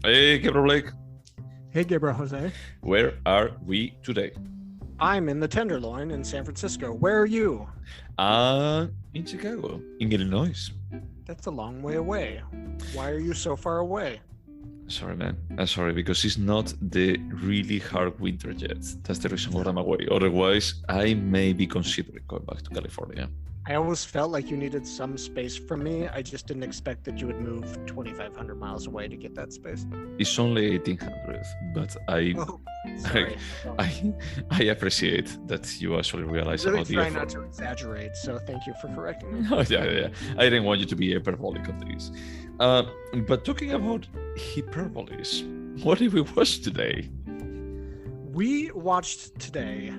Hey, Gabriel Blake. Hey, Gaybros Jose. Where are we today? I'm in the Tenderloin in San Francisco. Where are you? In Chicago, in Illinois. That's a long way away. Why are you so far away? Sorry, man. I'm sorry, because it's not the really hard winter yet. That's the reason why I'm away. Otherwise, I may be considering going back to California. I always felt like you needed some space from me. I just didn't expect that you would move 2,500 miles away to get that space. It's only 1800, but I appreciate that you actually realize I'm really about the trying effort. not to exaggerate, so thank you for correcting me. Oh, yeah. I didn't want you to be hyperbolic on this. But talking about hyperboles, what did we watch today? We watched today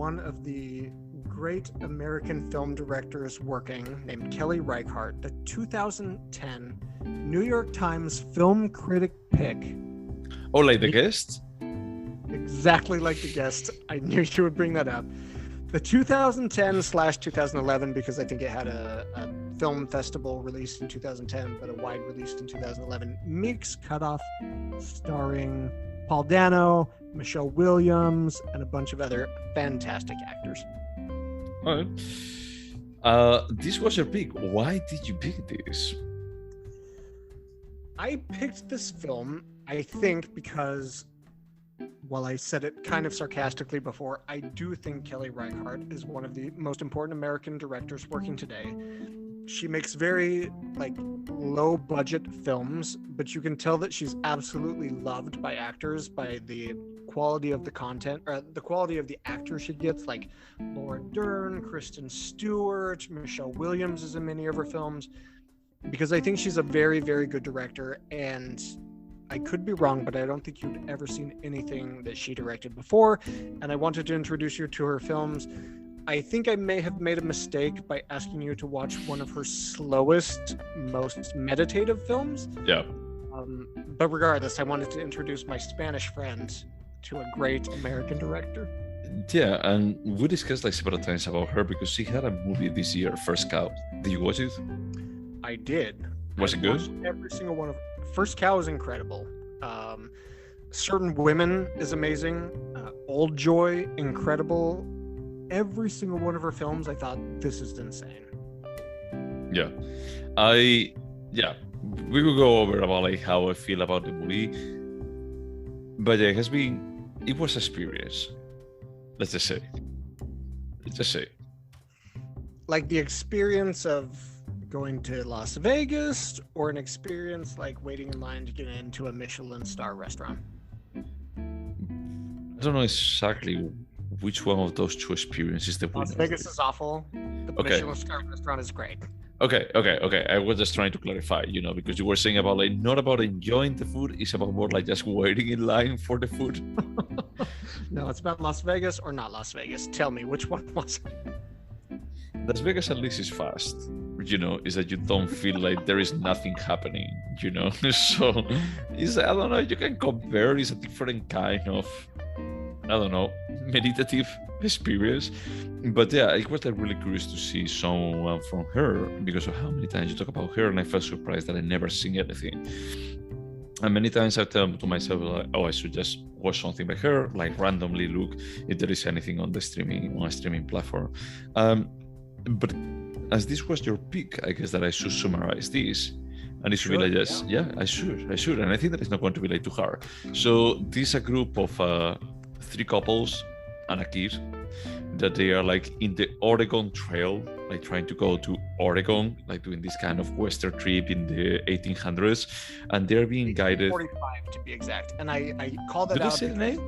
one of the great American film directors working, named Kelly Reichardt, the 2010 New York Times Film Critic pick. Oh, like the guest? Exactly like the guest. I knew you would bring that up. The 2010/2011, because I think it had a film festival released in 2010, but a wide release in 2011. Meek's Cutoff, starring Paul Dano, Michelle Williams, and a bunch of other fantastic actors. All right. This was your pick. Why did you pick this? I picked this film, I think, because, while I said it kind of sarcastically before, I do think Kelly Reichardt is one of the most important American directors working today. She makes very, low budget films, but you can tell that she's absolutely loved by actors, by the quality of the content, or the quality of the actors she gets, like Laura Dern, Kristen Stewart, Michelle Williams is in many of her films, because I think she's a very, very good director, and I could be wrong, but I don't think you'd ever seen anything that she directed before, and I wanted to introduce you to her films. I think I may have made a mistake by asking you to watch one of her slowest, most meditative films. Yeah. But regardless, I wanted to introduce my Spanish friend to a great American director. Yeah, and we discussed several times about her because she had a movie this year, First Cow. Did you watch it? I did. Was it good? Every single one of First Cow is incredible. Certain Women is amazing. Old Joy, incredible. Every single one of her films, I thought, this is insane. Yeah. We will go over about how I feel about the movie. But yeah, it was an experience. Let's just say. Like the experience of going to Las Vegas, or an experience like waiting in line to get into a Michelin star restaurant? I don't know exactly which one of those two experiences the Las Vegas is awful. The Michelin star restaurant is great. Okay. I was just trying to clarify, because you were saying about not about enjoying the food, it's about more just waiting in line for the food. No, it's about Las Vegas or not Las Vegas. Tell me, which one was it? Las Vegas at least is fast, is that you don't feel like there is nothing happening, So it's, I don't know, you can compare, it's a different kind of, I don't know, meditative experience. But yeah, I was really curious to see someone from her because of how many times you talk about her, and I felt surprised that I never seen anything. And many times I tell to myself, I should just watch something by her, randomly look if there is anything on a streaming platform. But as this was your pick, I guess that I should summarize this. And it should be I should. And I think that it's not going to be too hard. So this is a group of 3 couples and a kid that they are in the Oregon Trail, trying to go to Oregon, doing this kind of Western trip in the 1800s, and they're being guided. 45 to be exact. And I call that Did out. Did they say the name?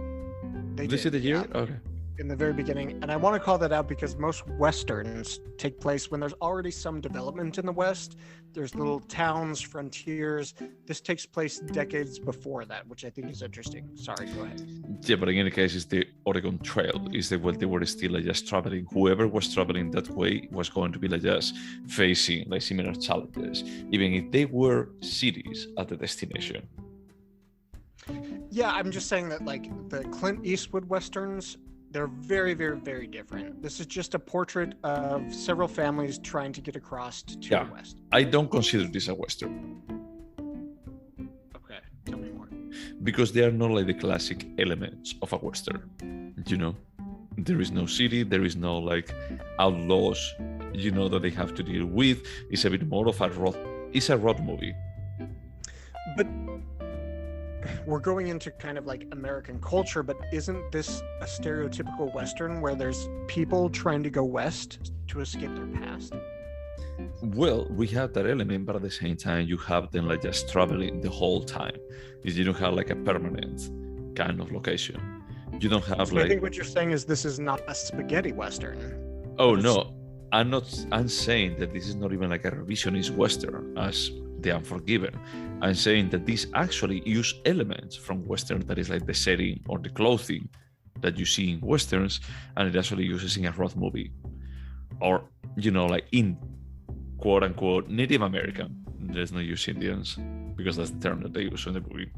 Did they say the year? Yeah. Okay. In the very beginning, and I want to call that out because most Westerns take place when there's already some development in the West. There's little towns, frontiers. This takes place decades before that, which I think is interesting. Sorry, go ahead. Yeah, but in any case, it's the Oregon Trail. Is that what they were still just traveling? Whoever was traveling that way was going to be just facing similar challenges, even if they were cities at the destination. Yeah, I'm just saying that the Clint Eastwood Westerns, they're very, very, very different. This is just a portrait of several families trying to get across to the West. I don't consider this a Western. Okay, tell me more. because they are not like the classic elements of a Western, you know. There is no city, there is no like outlaws, you know, that they have to deal with. It's a bit more of a road movie. But we're going into kind of like American culture, but isn't this a stereotypical Western where there's people trying to go west to escape their past? Well, we have that element, but at the same time, you have them like just traveling the whole time. You don't have like a permanent kind of location. You don't have like. I think what you're saying is this is not a spaghetti Western. Oh no, I'm saying that this is not even like a revisionist Western as The Unforgiven. I'm saying that these actually use elements from Western, that is like the setting or the clothing that you see in Westerns, and it actually uses in a road movie. Or, you know, like in quote unquote Native American. There's no use Indians because that's the term that they use in the movie.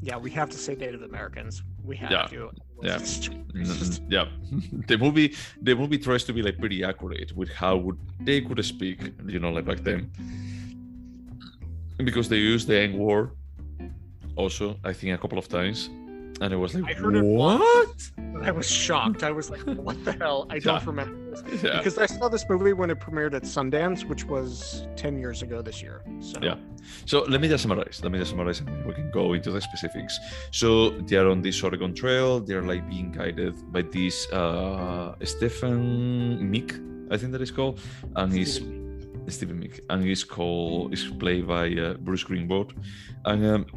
Yeah, we have to say Native Americans. We have to. Yeah. Yeah. The movie tries to be like pretty accurate with how they could speak, you know, like back then. Because they used the N-word also, I think, a couple of times. And it was like, I heard it what? I was shocked. I was like, what the hell? I don't remember this. Yeah. Because I saw this movie when it premiered at Sundance, which was 10 years ago this year. So. Yeah. So let me just summarize and then we can go into the specifics. So they are on this Oregon Trail. They're like being guided by this Stephen Meek, I think that is called. And he's Stephen Meek. And he's played by Bruce Greenwood. And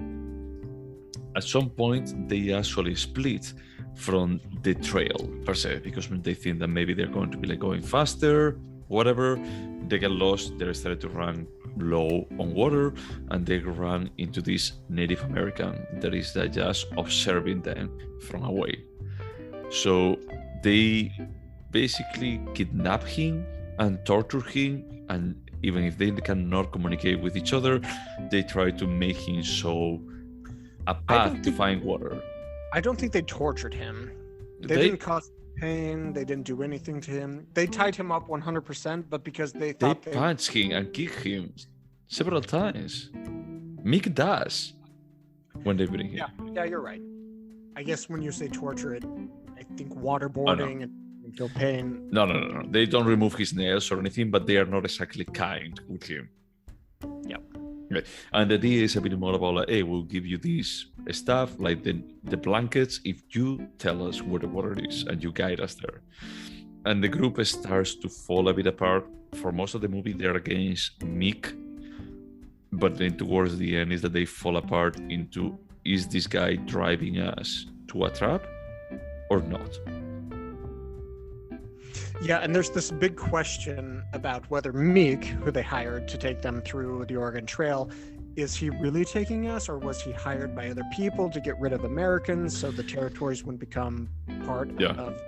at some point, they actually split from the trail per se, because when they think that maybe they're going to be like going faster, whatever, they get lost. They started to run low on water, and they run into this Native American that is just observing them from away. So they basically kidnap him and torture him, and even if they cannot communicate with each other, they try to make him show a path to find water. I don't think they tortured him. They didn't cause pain. They didn't do anything to him. They tied him up 100%, but because they thought they punched him and kicked him several times. Meek does when they bring him. Yeah, you're right. I guess when you say torture, I think waterboarding and feel pain. No. They don't remove his nails or anything, but they are not exactly kind with him. Yep. Right. And the idea is a bit more about like, hey, we'll give you this stuff, like the blankets, if you tell us where the water is and you guide us there. And the group starts to fall a bit apart. For most of the movie, they're against Meek, but then towards the end is that they fall apart into, is this guy driving us to a trap or not? Yeah, and there's this big question about whether Meek, who they hired to take them through the Oregon Trail, is he really taking us, or was he hired by other people to get rid of Americans so the territories wouldn't become part of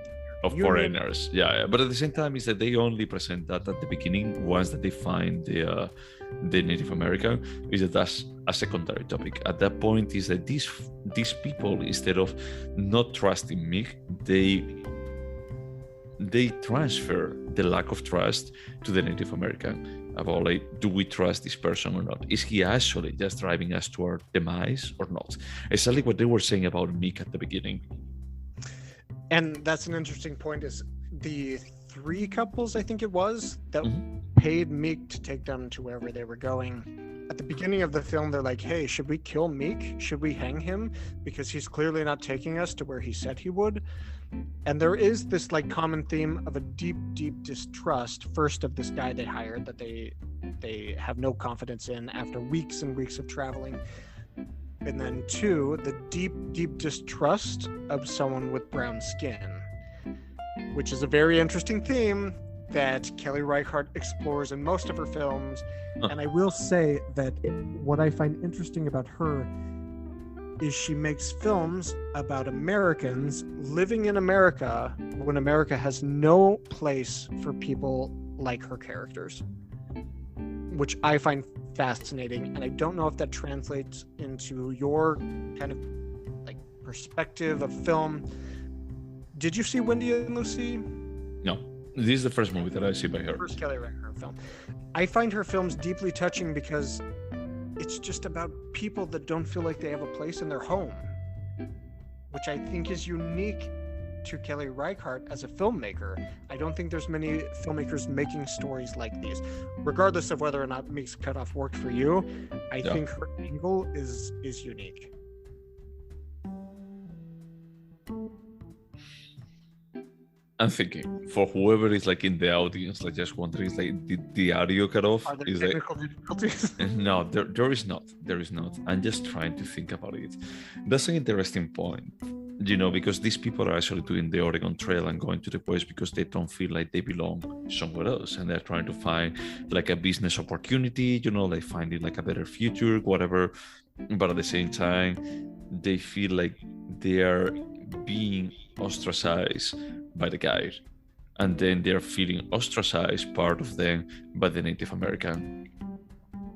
foreigners? Yeah. But at the same time, is that they only present that at the beginning. Once that they find the Native American, is that that's a secondary topic. At that point, is that these people, instead of not trusting Meek, they transfer the lack of trust to the Native American about like, do we trust this person or not? Is he actually just driving us to our demise or not? Exactly what they were saying about Meek at the beginning. And that's an interesting point, is the 3 couples, I think it was, that paid Meek to take them to wherever they were going. At the beginning of the film, they're like, hey, should we kill Meek? Should we hang him? Because he's clearly not taking us to where he said he would. And there is this like common theme of a deep distrust, first of this guy they hired that they have no confidence in after weeks and weeks of traveling. And then 2, the deep distrust of someone with brown skin, which is a very interesting theme that Kelly Reichardt explores in most of her films. And I will say that what I find interesting about her is she makes films about Americans living in America when America has no place for people like her characters, which I find fascinating. And I don't know if that translates into your kind of like perspective of film. Did you see Wendy and Lucy? No, this is the first movie that I see by her. First Kelly Reichardt film. I find her films deeply touching because it's just about people that don't feel like they have a place in their home, which I think is unique to Kelly Reichardt as a filmmaker. I don't think there's many filmmakers making stories like these. Regardless of whether or not Meek's Cutoff worked for you, I think her angle is unique. I'm thinking for whoever is like in the audience, like just wondering, is like the audio cut off? Are there is technical difficulties? No, there is not. There is not. I'm just trying to think about it. That's an interesting point, because these people are actually doing the Oregon Trail and going to the West because they don't feel like they belong somewhere else, and they're trying to find like a business opportunity, like finding like a better future, whatever. But at the same time, they feel like they are being ostracized by the guide, and then they're feeling ostracized, part of them, by the Native American,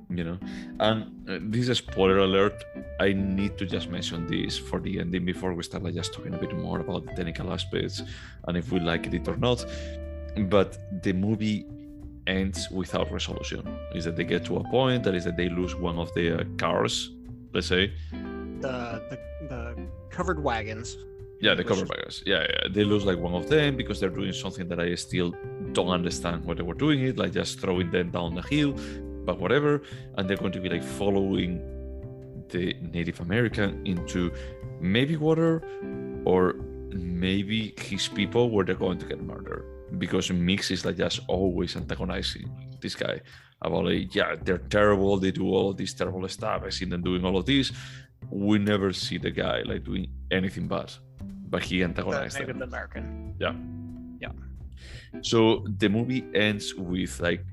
and this is a spoiler alert. I need to just mention this for the ending before we start like just talking a bit more about the technical aspects and if we like it or not. But the movie ends without resolution. Is that they get to a point that is that they lose one of their cars, let's say, the covered wagons. Yeah, the cover buyers. Yeah. They lose like one of them because they're doing something that I still don't understand why they were doing it, like just throwing them down the hill, but whatever. And they're going to be like following the Native American into maybe water or maybe his people where they're going to get murdered. Because Meek is like just always antagonizing this guy about like, yeah, they're terrible, they do all this terrible stuff. I see them doing all of this. We never see the guy like doing anything bad. But he antagonized the Native American. Yeah. Yeah. So the movie ends with like,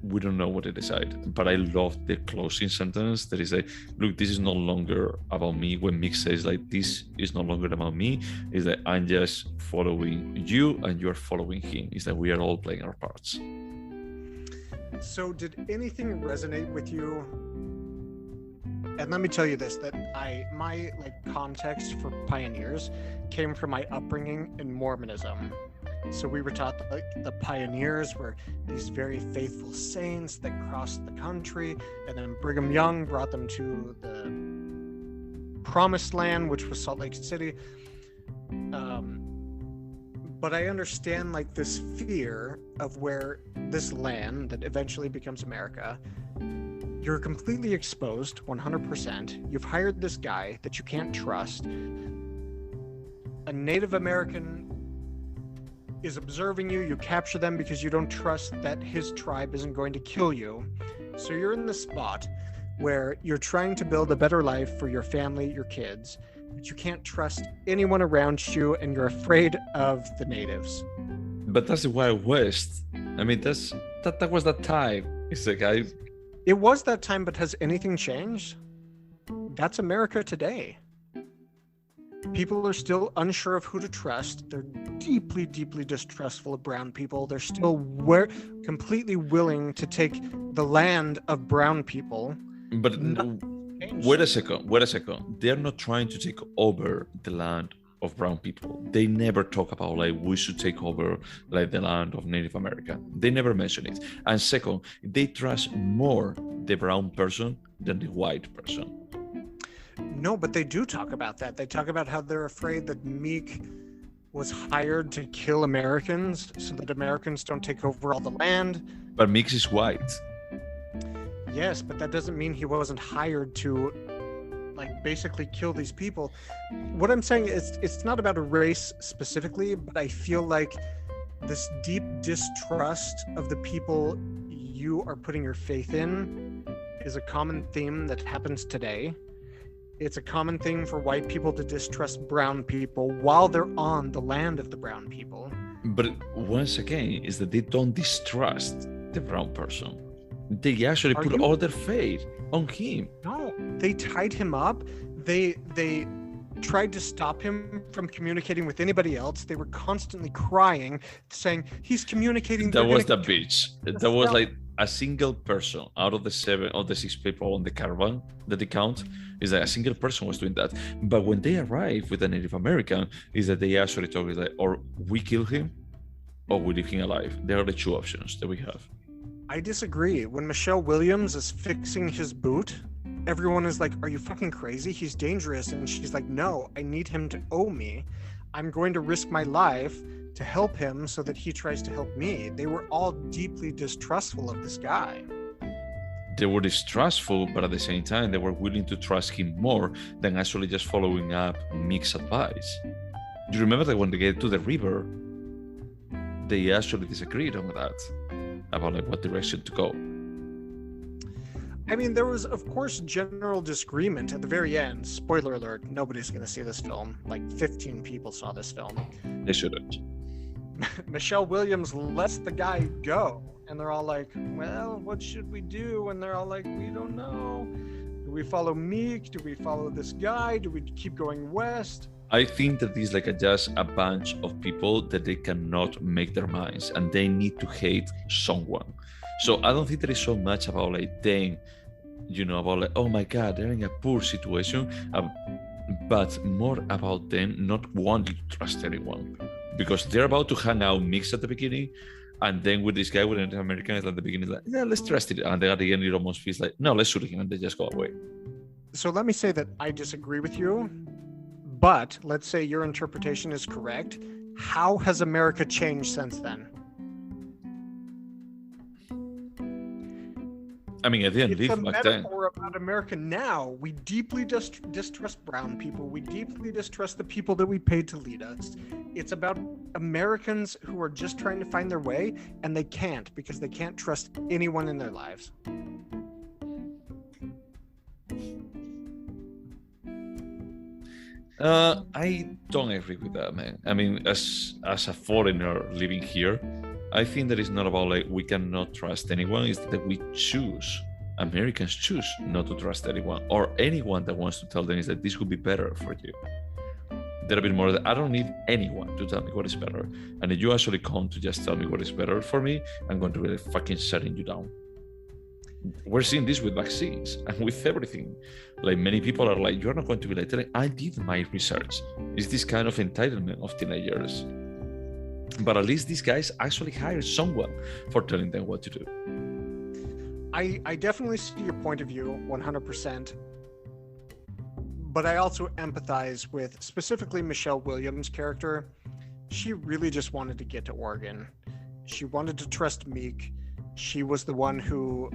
we don't know what they decide. But I love the closing sentence that is like, look, this is no longer about me. When Meek says like, this is no longer about me, is that I'm just following you and you're following him. Is that we are all playing our parts. So did anything resonate with you? And let me tell you this, that my context for pioneers came from my upbringing in Mormonism. So we were taught that the pioneers were these very faithful saints that crossed the country, and then Brigham Young brought them to the promised land, which was Salt Lake City. But I understand like this fear of where this land that eventually becomes America, you're completely exposed 100%. You've hired this guy that you can't trust. A Native American is observing you. You capture them because you don't trust that his tribe isn't going to kill you. So you're in the spot where you're trying to build a better life for your family, your kids, but you can't trust anyone around you and you're afraid of the natives. But that's the Wild West. I mean, that was that time. It's like It was that time, but has anything changed? That's America today. People are still unsure of who to trust. They're deeply, deeply distrustful of brown people. They're still completely willing to take the land of brown people. But wait a second. They're not trying to take over the land of brown people. They never talk about like we should take over like the land of Native American. They never mention it. And second, they trust more the brown person than the white person. No, but they do talk about that. They talk about how they're afraid that Meek was hired to kill Americans so that Americans don't take over all the land. But Meek is white. Yes, but that doesn't mean he wasn't hired to like basically kill these people. What I'm saying is it's not about a race specifically, but I feel like this deep distrust of the people you are putting your faith in is a common theme that happens today. It's a common thing for white people to distrust brown people while they're on the land of the brown people. But once again, is that they don't distrust the brown person. They actually put all their faith on him. No, they tied him up. They tried to stop him from communicating with anybody else. They were constantly crying, saying he's communicating. That was the bitch. That was like a single person out of the 7 or the 6 people on the caravan that they count. Is that a single person was doing that. But when they arrive with a Native American, is that they actually talk like, or we kill him, or we leave him alive. There are the 2 options that we have. I disagree. When Michelle Williams is fixing his boot everyone is like, are you fucking crazy? He's dangerous. And she's like, no, I need him to owe me. I'm going to risk my life to help him so that he tries to help me. They were all deeply distrustful of this guy. They were distrustful, but at the same time, they were willing to trust him more than actually just following up Meek's advice. Do you remember that when they get to the river, they actually disagreed on that, about like what direction to go? I mean, there was, of course, general disagreement at the very end. Spoiler alert, nobody's going to see this film. Like 15 people saw this film. They shouldn't. Michelle Williams lets the guy go. And they're all like, well, what should we do? And they're all like, we don't know. Do we follow Meek? Do we follow this guy? Do we keep going west? I think that this is like just a bunch of people that they cannot make their minds and they need to hate someone. So I don't think there is so much about like them, about like, oh my God, they're in a poor situation, but more about them not wanting to trust anyone because they're about to hang out mixed at the beginning. And then with this guy with an American at the beginning, like, yeah, let's trust it. And then at the end, it almost feels like, no, let's shoot him, and they just go away. So let me say that I disagree with you, but let's say your interpretation is correct. How has America changed since then? I mean, I didn't live back then. It's a metaphor about America now. We deeply distrust brown people. We deeply distrust the people that we paid to lead us. It's about Americans who are just trying to find their way, and they can't because they can't trust anyone in their lives. I don't agree with that, man. I mean, as a foreigner living here, I think that it's not about like we cannot trust anyone. It's that we choose. Americans choose not to trust anyone or anyone that wants to tell them is that this would be better for you. They're a bit more that I don't need anyone to tell me what is better. And if you actually come to just tell me what is better for me, I'm going to be like fucking shutting you down. We're seeing this with vaccines and with everything. Like many people are like, you're not going to be like, I did my research. It's this kind of entitlement of teenagers. But at least these guys actually hired someone for telling them what to do. I definitely see your point of view 100%. But I also empathize with specifically Michelle Williams' character. She really just wanted to get to Oregon. She wanted to trust Meek. She was the one who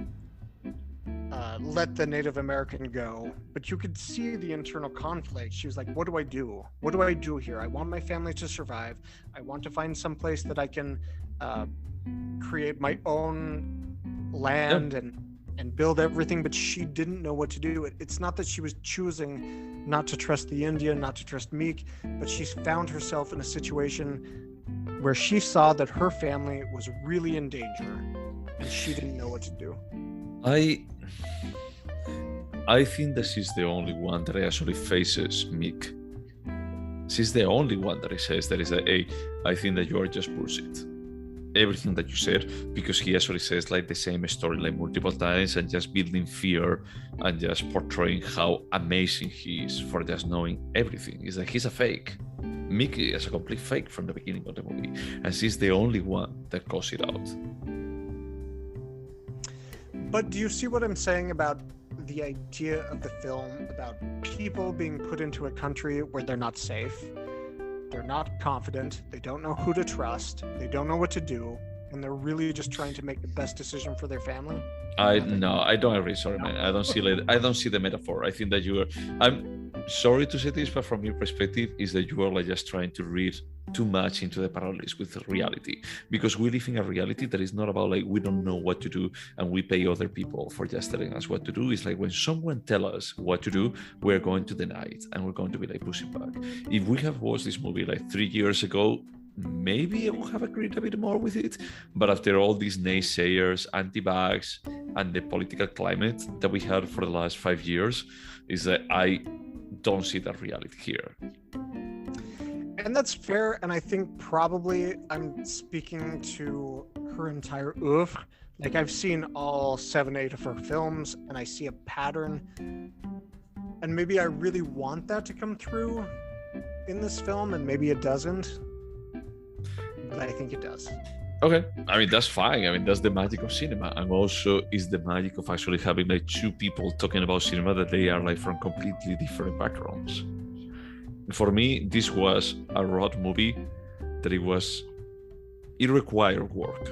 let the Native American go. But you could see the internal conflict. She was like, what do I do? What do I do here? I want my family to survive. I want to find some place that I can create my own land and build everything, but she didn't know what to do. It's not that she was choosing not to trust the Indian, not to trust Meek, but she's found herself in a situation where she saw that her family was really in danger and she didn't know what to do. I think that she's the only one that actually faces Meek. She's the only one that says that is that, hey, I think that you are just bullshit. Everything that you said, because he actually says like the same story like multiple times and just building fear and just portraying how amazing he is for just knowing everything. It's like he's a fake. Mickey is a complete fake from the beginning of the movie, and she's the only one that calls it out. But do you see what I'm saying about the idea of the film about people being put into a country where they're not safe? They're not confident, they don't know who to trust, they don't know what to do, and they're really just trying to make the best decision for their family? I don't agree. Sorry, man. I don't see the metaphor. I think that I'm sorry to say this, but from your perspective, is that you are like just trying to read too much into the parallels with reality, because we live in a reality that is not about like we don't know what to do and we pay other people for just telling us what to do. It's like when someone tells us what to do, we're going to deny it and we're going to be like pushing back. If we have watched this movie like 3 years ago, maybe I would have agreed a bit more with it. But after all these naysayers, anti-vax, and the political climate that we had for the last 5 years, is that I don't see that reality here. And that's fair, and I think probably I'm speaking to her entire oeuvre. Like, I've seen all 7-8 of her films, and I see a pattern. And maybe I really want that to come through in this film, and maybe it doesn't. But I think it does. Okay, I mean that's fine. I mean that's the magic of cinema, and also is the magic of actually having like two people talking about cinema that they are like from completely different backgrounds. For me, this was a road movie that it required work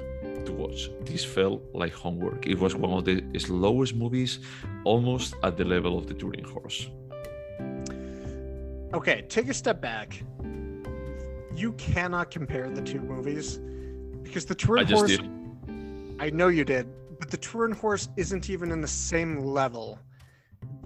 to watch. This felt like homework. It was one of the slowest movies, almost at the level of the Turing Horse. Okay, take a step back. You cannot compare the two movies because the Turing Horse. Did. I know you did, but the Turing Horse isn't even in the same level.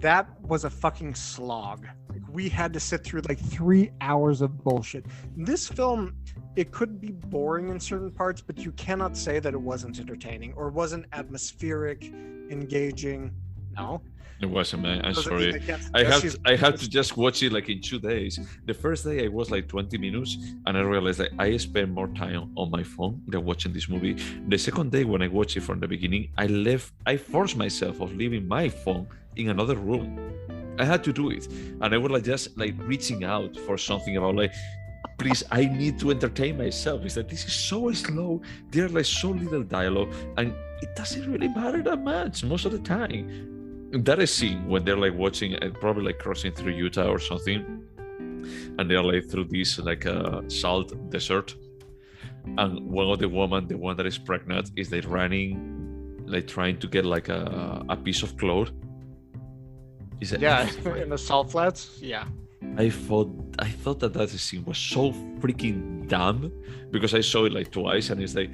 That was a fucking slog. Like, we had to sit through like 3 hours of bullshit. This film, it could be boring in certain parts, but you cannot say that it wasn't entertaining or wasn't atmospheric, engaging. No. It wasn't, man. I'm sorry. I had to just watch it like in 2 days. The first day I was like 20 minutes, and I realized that I spent more time on my phone than watching this movie. The second day when I watched it from the beginning, I forced myself of leaving my phone in another room. I had to do it, and I was like just like reaching out for something about like, please, I need to entertain myself. It's like this is so slow. There's like so little dialogue, and it doesn't really matter that much most of the time. That is scene when they're like watching, probably like crossing through Utah or something, and they're like through this like salt desert, and one of the woman, the one that is pregnant, is like running, like trying to get like a piece of cloth. Is it? Yeah, in the salt flats. Yeah. I thought that scene was so freaking dumb because I saw it like twice, and it's like,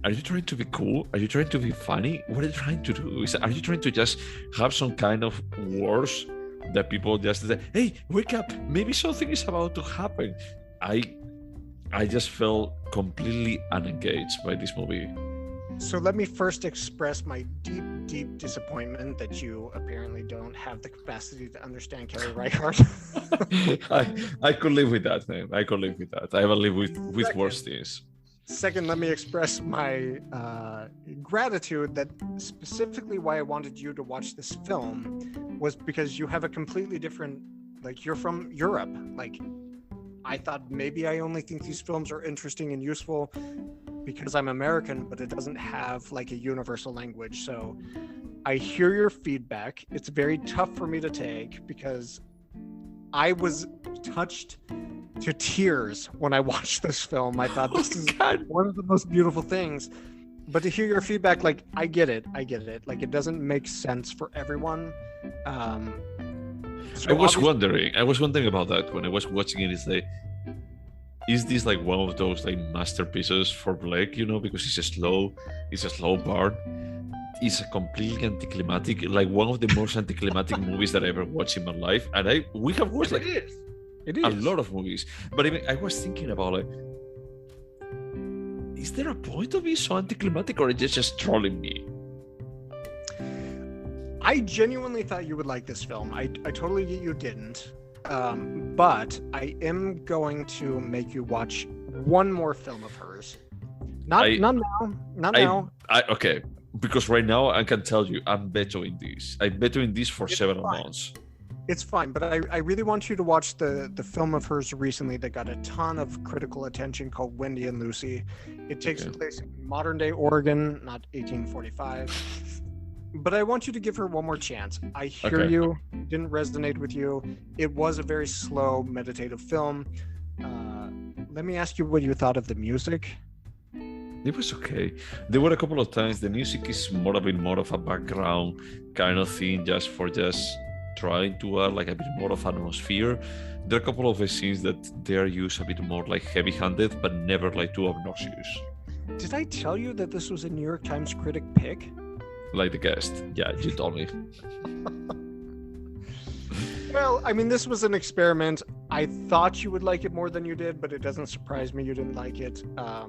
are you trying to be cool? Are you trying to be funny? What are you trying to do? Are you trying to just have some kind of words that people just say, hey, wake up, maybe something is about to happen? I just felt completely unengaged by this movie. So let me first express my deep disappointment that you apparently don't have the capacity to understand Kelly Reichardt. I could live with that, man. I could live with that. I have lived with worse things. Second, let me express my gratitude that specifically why I wanted you to watch this film was because you have a completely different, like, you're from Europe. Like, I thought maybe I only think these films are interesting and useful because I'm American, but it doesn't have like a universal language. So I hear your feedback. It's very tough for me to take because I was touched to tears when I watched this film. I thought this is one of the most beautiful things. But to hear your feedback, like, I get it. Like, it doesn't make sense for everyone. I was wondering about that when I was watching it. Is this like one of those like masterpieces for Blake, you know, because it's a slow burn. It's a completely anticlimactic, like one of the most anticlimactic movies that I ever watched in my life. And we have watched like a lot of movies. But I was thinking about like, is there a point to be so anticlimactic, or is it just trolling me? I genuinely thought you would like this film. I totally get you didn't. But I am going to make you watch one more film of hers. Not now. Okay, because right now I can tell you I'm vetoing this. I'm vetoing this for several months. It's fine, but I really want you to watch the film of hers recently that got a ton of critical attention called Wendy and Lucy. It takes place in modern day Oregon, not 1845. But I want you to give her one more chance. I hear you. It didn't resonate with you. It was a very slow, meditative film. Let me ask you what you thought of the music. It was okay. There were a couple of times the music is a bit more of a background kind of thing, just trying to add like a bit more of atmosphere. There are a couple of scenes that they are used a bit more like heavy-handed, but never like too obnoxious. Did I tell you that this was a New York Times critic pick? Like the guest. Yeah, you told me. Well, I mean, this was an experiment. I thought you would like it more than you did, but it doesn't surprise me you didn't like it. I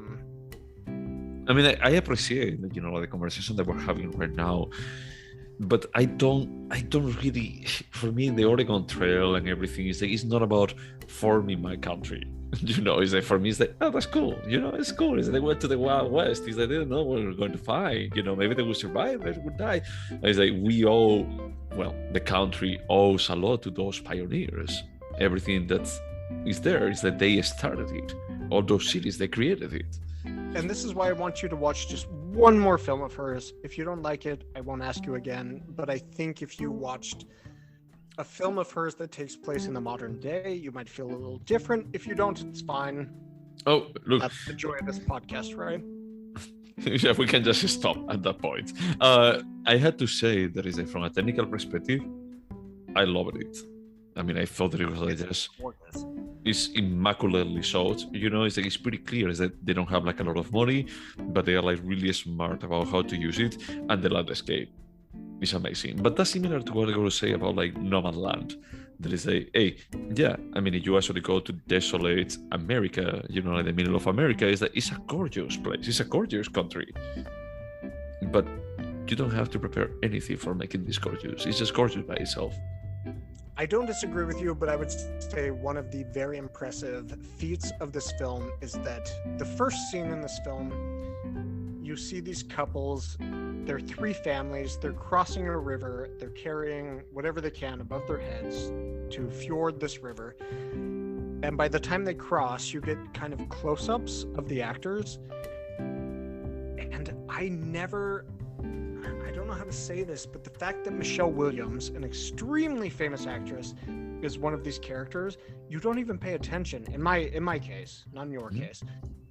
mean, I appreciate, you know, the conversation that we're having right now, but I don't really, for me, the Oregon Trail and everything is like, it's not about forming my country. You know, it's like, for me, it's like, oh, that's cool. You know, it's cool. It's like they went to the Wild West. It's like, they didn't know what we were going to find. You know, maybe they would survive, maybe they would die. And it's like, the country owes a lot to those pioneers. Everything that is there is that they started it. All those cities, they created it. and this is why I want you to watch just one more film of hers. If you don't like it, I won't ask you again. But I think if you watched a film of hers that takes place in the modern day, you might feel a little different. If you don't, it's fine. Oh, look. That's the joy of this podcast, right? Yeah, we can just stop at that point. I had to say that is from a technical perspective, I loved it. I mean, I thought that it was like just it's immaculately shot. You know, it's like it's pretty clear is that they don't have like a lot of money, but they are like really smart about how to use it, and the landscape is amazing. But that's similar to what I was say about like Nomadland. There is yeah, I mean, if you actually go to desolate America, you know, like the middle of America, it's a gorgeous place. It's a gorgeous country. But you don't have to prepare anything for making this gorgeous. It's just gorgeous by itself. I don't disagree with you, but I would say one of the very impressive feats of this film is that the first scene in this film, you see these couples, they're three families, they're crossing a river, they're carrying whatever they can above their heads to fjord this river. And by the time they cross, you get kind of close-ups of the actors. And I don't know how to say this, but the fact that Michelle Williams, an extremely famous actress, is one of these characters, you don't even pay attention. In my case, not in your case.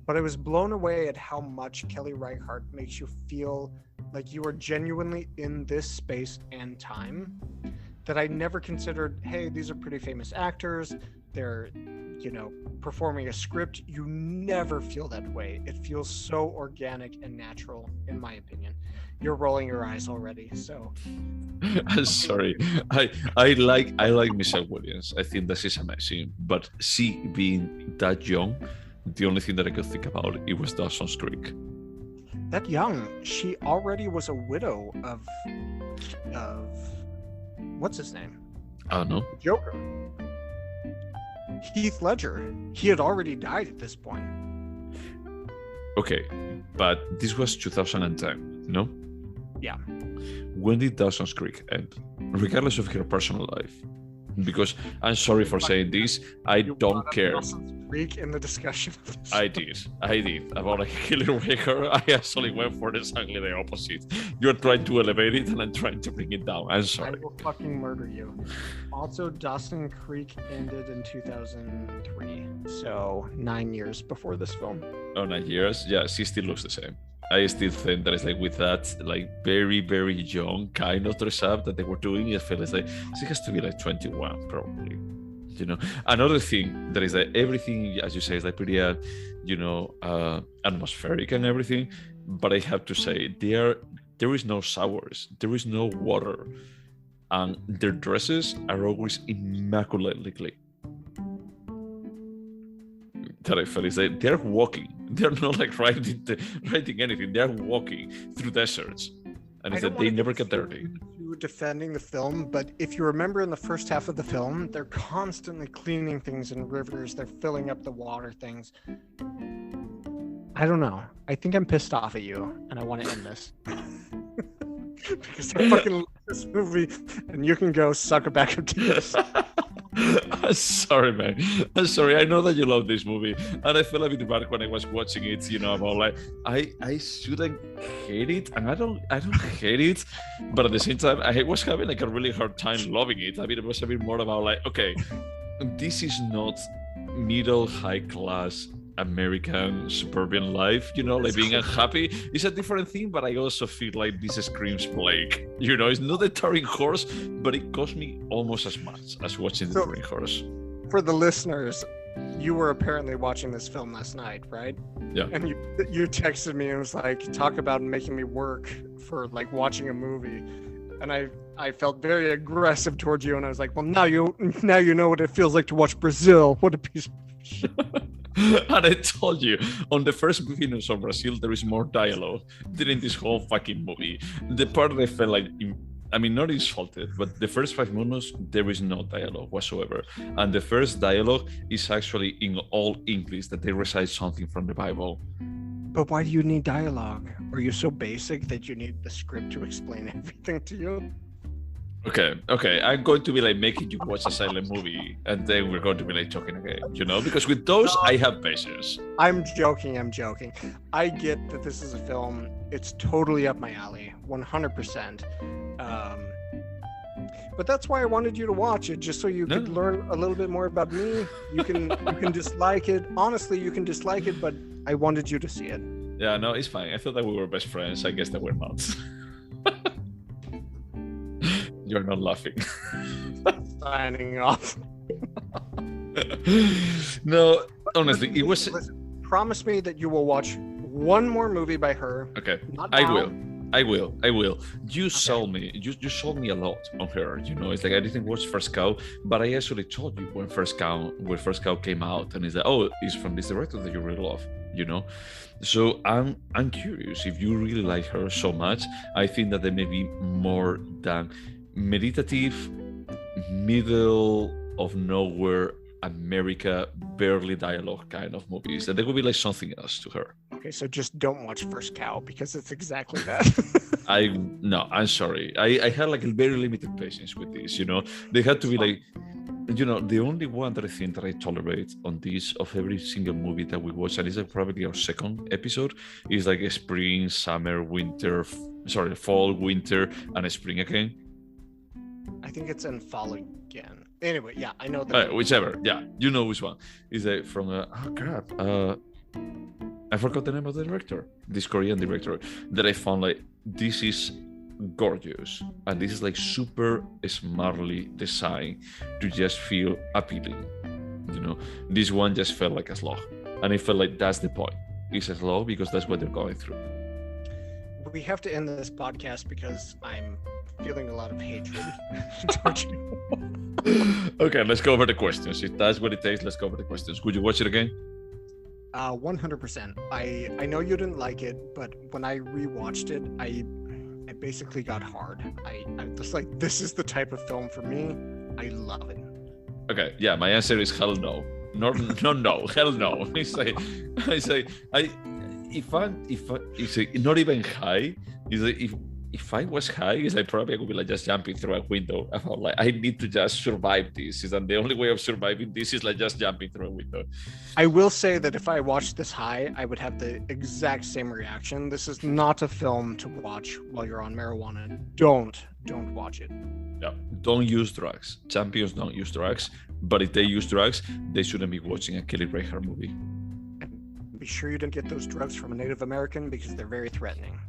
But I was blown away at how much Kelly Reichardt makes you feel like you are genuinely in this space and time, that I never considered, hey, these are pretty famous actors, they're, you know, performing a script. You never feel that way. It feels so organic and natural, in my opinion. You're rolling your eyes already, so. I'm sorry. I like Michelle Williams. I think that she's amazing. But she being that young, the only thing that I could think about it was Dawson's Creek. That young, she already was a widow of what's his name? I don't know. Joker. Heath Ledger. He had already died at this point. Okay, but this was 2010, no? Yeah. When did Dawson's Creek end? Regardless of her personal life. Because I'm sorry for saying this, I don't care. Dawson's Creek in the discussion of this. I did. About like Kelly Reichardt, I actually went for exactly the opposite. You're trying to elevate it and I'm trying to bring it down. I'm sorry. I will fucking murder you. Also, Dawson's Creek ended in 2003, so 9 years before this film. Oh, 9 years? Yeah, she still looks the same. I still think that it's like with that like very, very young kind of dress up that they were doing, I feel like she has to be like 21 probably. You know, another thing that is that everything, as you say, is like pretty, atmospheric and everything. But I have to say, there is no showers, there is no water, and their dresses are always immaculately clean. That I feel is that they're walking. They're not like writing anything. They're walking through deserts, and it's that they never get dirty. Defending the film, but if you remember in the first half of the film, they're constantly cleaning things in rivers. They're filling up the water things. I don't know. I think I'm pissed off at you, and I want to end this. Because I fucking love this movie, and you can go suck a bag of tears. I'm sorry, man. I'm sorry. I know that you love this movie, and I felt a bit bad when I was watching it. You know, about like I shouldn't hate it, and I don't hate it, but at the same time, I was having like a really hard time loving it. I mean, it was a bit more about like, okay, this is not middle high class American suburban life, you know, like being unhappy is a different thing, but I also feel like this screams Blake. You know, it's not a Turing horse, but it cost me almost as much as watching the Turing horse. For the listeners, you were apparently watching this film last night, right? Yeah. And you texted me and was like, talk about making me work for like watching a movie. And I felt very aggressive towards you, and I was like, well, now you know what it feels like to watch Brazil. What a piece of shit. And I told you, on the first minutes of Brazil, there is more dialogue than in this whole fucking movie. The part that I felt like, I mean, not insulted, but the first 5 minutes, there is no dialogue whatsoever. And the first dialogue is actually in all English, that they recite something from the Bible. But why do you need dialogue? Are you so basic that you need the script to explain everything to you? Okay. I'm going to be like making you watch a silent movie, and then we're going to be like talking again, because with those I have patience. I'm joking. I get that this is a film. It's totally up my alley, 100%. But that's why I wanted you to watch it, just so you could learn a little bit more about me. You can dislike it. Honestly, you can dislike it, but I wanted you to see it. Yeah, no, it's fine. I thought that we were best friends. I guess that we're not. You're not laughing. Signing off. No, honestly, it was. Listen, promise me that you will watch one more movie by her. Okay, Not I now. will. You sold me. You sold me a lot on her. It's like I didn't watch First Cow, but I actually told you when First Cow came out, and it's like, oh, it's from this director that you really love. So I'm curious if you really like her so much. I think that there may be more than meditative, middle of nowhere America, barely dialogue kind of movies, that there would be like something else to her. Okay, so just don't watch First Cow, because it's exactly that. I'm sorry. I had like a very limited patience with this. They had to be like, the only one that I think that I tolerate on this of every single movie that we watch, and it's like probably our second episode, is like a spring, summer, winter, fall, winter, and a spring again. I think it's in Fall Again. Anyway, yeah, I know that. Whichever, yeah, you know which one. Is it from? I forgot the name of the director. This Korean director that I found like this is gorgeous, and this is like super smartly designed to just feel appealing. This one just felt like a slog, and I felt like that's the point. It's a slog because that's what they're going through. We have to end this podcast because I'm feeling a lot of hatred towards you. Okay, let's go over the questions. If that's what it takes, let's go over the questions. Would you watch it again? 100%. I know you didn't like it, but when I rewatched it, I basically got hard. I was like, this is the type of film for me. I love it. Okay, yeah, my answer is hell no. No, hell no. It's like if not even high, it's like if I was high, it's like probably I would be like just jumping through a window. I felt like I need to just survive this. And the only way of surviving this is like just jumping through a window. I will say that if I watched this high, I would have the exact same reaction. This is not a film to watch while you're on marijuana. Don't watch it. Yeah, don't use drugs. Champions don't use drugs. But if they use drugs, they shouldn't be watching a Kelly Reichardt movie. And be sure you didn't get those drugs from a Native American, because they're very threatening.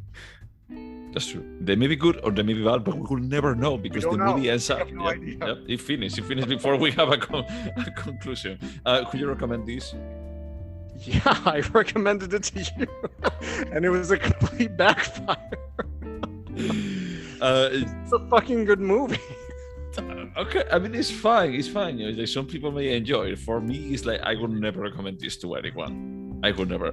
That's true. They may be good or they may be bad, but we will never know because the movie ends up. No idea. Yep, it finished before we have a conclusion. Could you recommend this? Yeah, I recommended it to you, and it was a complete backfire. It's a fucking good movie. Okay, I mean it's fine. Like some people may enjoy it. For me, it's like I would never recommend this to anyone. I would never.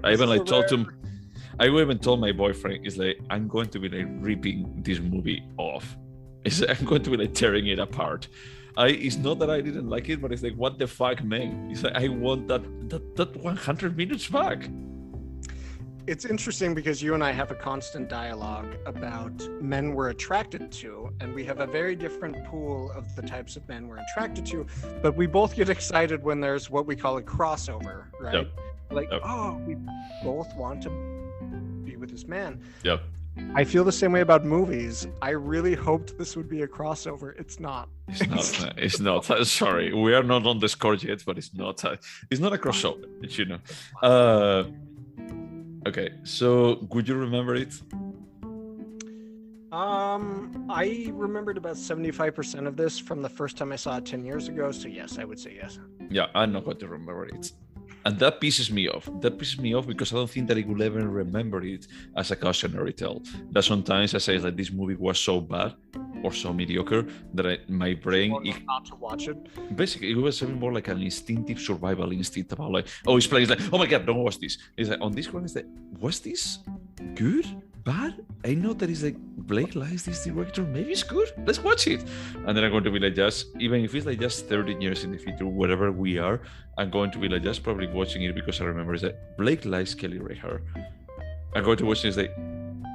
I even told my boyfriend, it's like I'm going to be like ripping this movie off. It's like, I'm going to be like tearing it apart. It's not that I didn't like it, but it's like what the fuck, man? It's like I want that 100 minutes back. It's interesting because you and I have a constant dialogue about men we're attracted to, and we have a very different pool of the types of men we're attracted to, but we both get excited when there's what we call a crossover, right? Yep. Like, oh, we both want to be with this man. Yep. I feel the same way about movies. I really hoped this would be a crossover. It's not. It's not. Sorry, we are not on the score yet, but it's not. It's not a crossover. Okay, so would you remember it? I remembered about 75% of this from the first time I saw it 10 years ago. So yes, I would say yes. Yeah, I'm not going to remember it. And that pisses me off. Because I don't think that I will ever remember it as a cautionary tale. That sometimes I say like this movie was so bad or so mediocre that my brain not to watch it. Basically, it was even more like an instinctive survival instinct about like, oh, it's playing. It's like, oh my god, don't watch this. It's like on this one, it's like, was this good? Bad? I know that it's like Blake likes this director. Maybe it's good. Let's watch it. And then I'm going to be like, just even if it's like just 13 years in the future, wherever we are, I'm going to be like just probably watching it because I remember it's like Blake likes Kelly Reichardt. I'm going to watch it and say,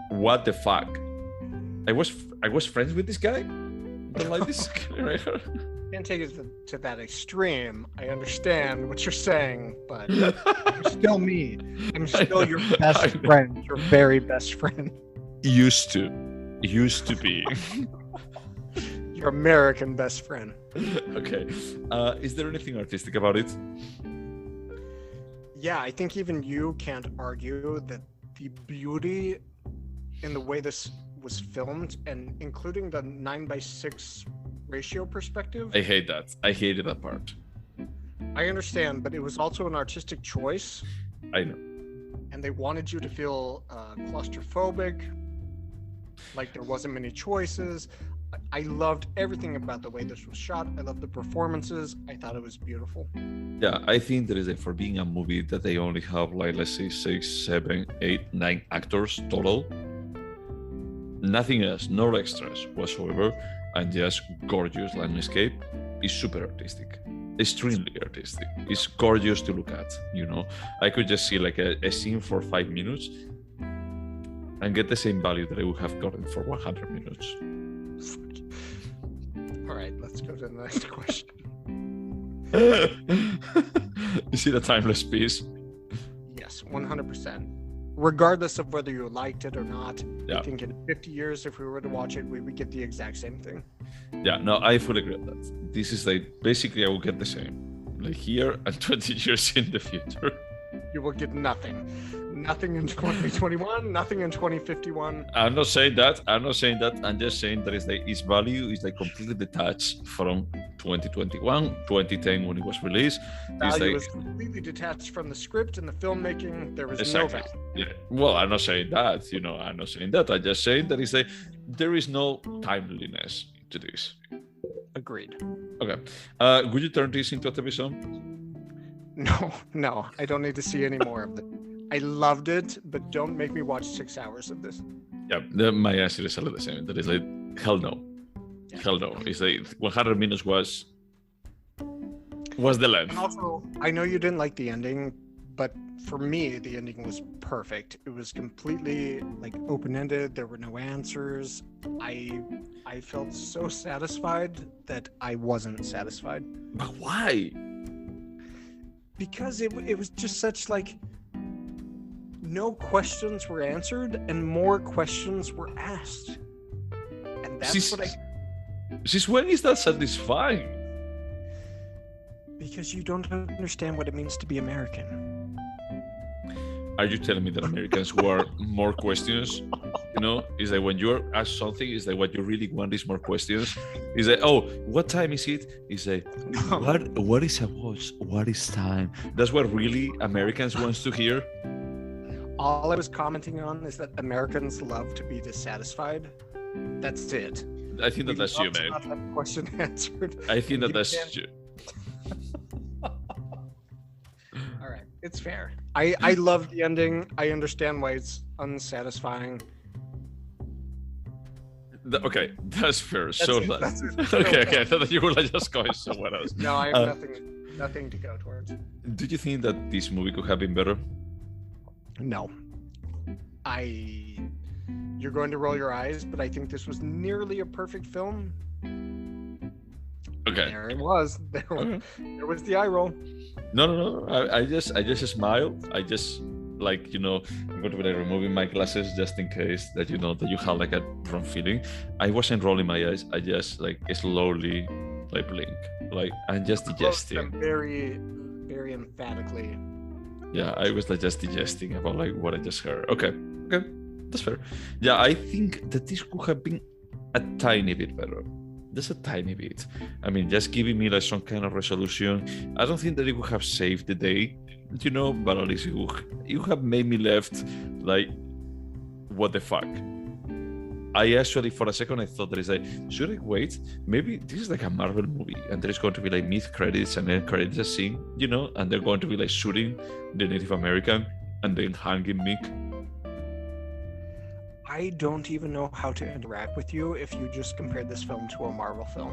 what the fuck? I was friends with this guy. don't like this Kelly Reichardt? Can't take it to that extreme. I understand what you're saying, but you're still me. I'm still your best friend, your very best friend. Used to be. Your American best friend. Okay. Is there anything artistic about it? Yeah, I think even you can't argue that the beauty in the way this was filmed, and including the 9:6 ratio perspective. I hate that. I hated that part. I understand, but it was also an artistic choice. I know. And they wanted you to feel claustrophobic, like there wasn't many choices. I loved everything about the way this was shot. I loved the performances. I thought it was beautiful. Yeah, I think there is for being a movie that they only have like, let's say 6, 7, 8, 9 actors total. Nothing else, no extras whatsoever, and just gorgeous landscape is super artistic. Extremely artistic. It's gorgeous to look at, you know. I could just see like a scene for 5 minutes and get the same value that I would have gotten for 100 minutes. All right, let's go to the next question. Is it a timeless piece? Yes, 100%. Regardless of whether you liked it or not, yeah. I think in 50 years, if we were to watch it, we would get the exact same thing. Yeah, no, I fully agree with that. This is like, basically I will get the same. Like here and 20 years in the future. You will get nothing. Nothing in 2021, nothing in 2051. I'm not saying that. I'm just saying that its value is like completely detached from 2021, 2010 when it was released. Value was completely detached from the script and the filmmaking. There was exactly. no value. Yeah. Well, I'm not saying that. You know, I'm not saying that. I'm just saying that there is no timeliness to this. Agreed. Okay. Would you turn this into a TV show? No, I don't need to see any more of it. I loved it, but don't make me watch 6 hours of this. Yeah, my answer is a little the same. That is like, hell no. Yeah. Hell no. It's like 100 minutes was the length. And also, I know you didn't like the ending, but for me, the ending was perfect. It was completely like open-ended. There were no answers. I felt so satisfied that I wasn't satisfied. But why? Because it was just such like no questions were answered and more questions were asked. And that's Since when is that satisfying? Because you don't understand what it means to be American. Are you telling me that Americans were more questions? You know, is like when you're asked something, is like what you really want is more questions. Is like, oh, what time is it? Is like, what is a watch? What is time? That's what really Americans wants to hear. All I was commenting on is that Americans love to be dissatisfied. That's it. I think that's you, man. Not have a question answered. I think that's you. All right, it's fair. I love the ending. I understand why it's unsatisfying. Okay, that's fair. That's it. Okay. I thought that you were like just going somewhere else. No, I have nothing to go towards. Do you think that this movie could have been better? No. You're going to roll your eyes, but I think this was nearly a perfect film. Okay. There it was. There was the eye roll. No. I just smile. I just like, you know, I'm going to be like removing my glasses just in case that you know that you have like a wrong feeling. I wasn't rolling my eyes. I just like slowly like blink. Like I'm just digesting. Very, very emphatically. Yeah, I was like just digesting about like what I just heard. Okay, that's fair. Yeah, I think that this could have been a tiny bit better. Just a tiny bit. I mean, just giving me like some kind of resolution. I don't think that it would have saved the day, you know, but at least you have made me left like, what the fuck? I actually, for a second, I thought that is like, should I wait? Maybe this is like a Marvel movie, and there's going to be like mid-credits and then credits scene, you know, and they're going to be like shooting the Native American and then hanging Meek. I don't even know how to interact with you if you just compared this film to a Marvel film.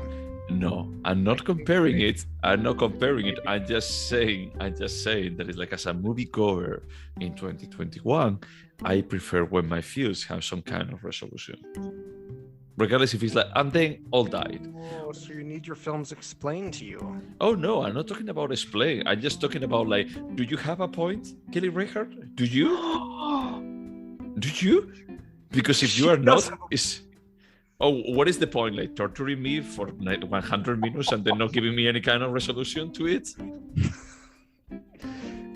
No, I'm not comparing it. I'm just saying that it's like as a moviegoer in 2021, I prefer when my feels have some kind of resolution. regardless if it's like, and then all died. Oh, so you need your films explained to you. Oh no, I'm not talking about explain. I'm just talking about like, do you have a point, Kelly Reichardt? Do you? Do you? Because if you are not, what is the point? Like torturing me for like 100 minutes and then not giving me any kind of resolution to it?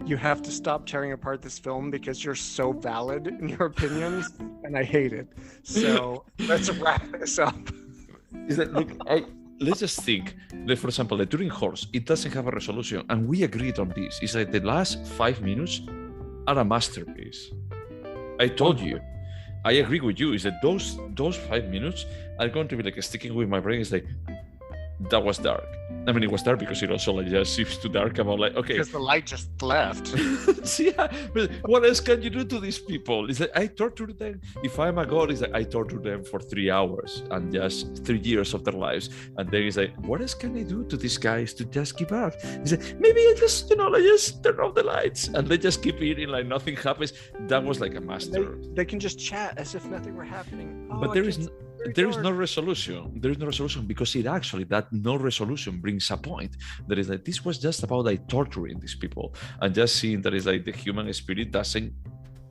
You have to stop tearing apart this film because you're so valid in your opinions, and I hate it. So let's wrap this up. Is that look? Let's just think. Like, for example, the Turing horse, it doesn't have a resolution, and we agreed on this. It's like the last 5 minutes are a masterpiece. I told you. I agree with you. Is that those 5 minutes are going to be like sticking with my brain? It's like that was dark. I mean, it was dark because it also like just seems too dark. About like, okay, because the light just left. Yeah, but what else can you do to these people? Is that I torture them. If I'm a god, is that I torture them for 3 hours and just 3 years of their lives, and then it's like, what else can I do to these guys to just give up? Is that maybe I just like just turn off the lights and they just keep eating like nothing happens. That was like a master. They can just chat as if nothing were happening. But there is no resolution. There is no resolution because that no resolution brings a point. That is like, this was just about like torturing these people and just seeing that is like the human spirit doesn't